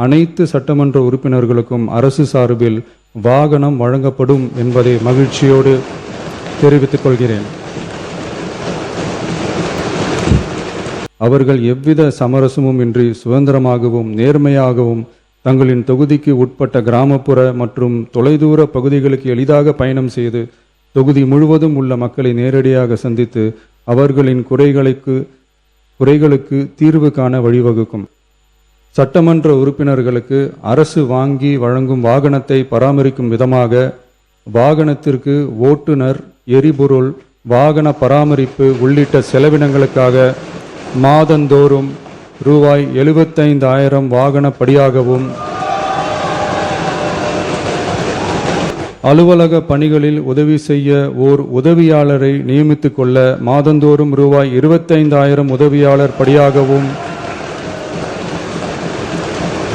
அனைத்து சட்டமன்ற உறுப்பினர்களுக்கும் அரசு சார்பில் வாகனம் வழங்கப்படும் என்பதை மகிழ்ச்சியோடு தெரிவித்துக் கொள்கிறேன். அவர்கள் எவ்வித சமரசமும் இன்றி சுதந்திரமாகவும் நேர்மையாகவும் தங்களின் தொகுதிக்கு உட்பட்ட கிராமப்புற மற்றும் தொலைதூர பகுதிகளுக்கு எளிதாக பயணம் செய்து தொகுதி முழுவதும் உள்ள மக்களை நேரடியாக சந்தித்து அவர்களின் குறைகளுக்கு தீர்வு காண வழிவகுக்கும். சட்டமன்ற உறுப்பினர்களுக்கு அரசு வாங்கி வழங்கும் வாகனத்தை பராமரிக்கும் விதமாக வாகனத்திற்கு ஓட்டுநர், எரிபொருள், வாகன பராமரிப்பு உள்ளிட்ட செலவினங்களுக்காக மாதந்தோறும் ரூபாய் 75,000 வாகன படியாகவும், அலுவலக பணிகளில் உதவி செய்ய ஓர் உதவியாளரை நியமித்துக் கொள்ள மாதந்தோறும் ரூபாய் 25,000 உதவியாளர் படியாகவும்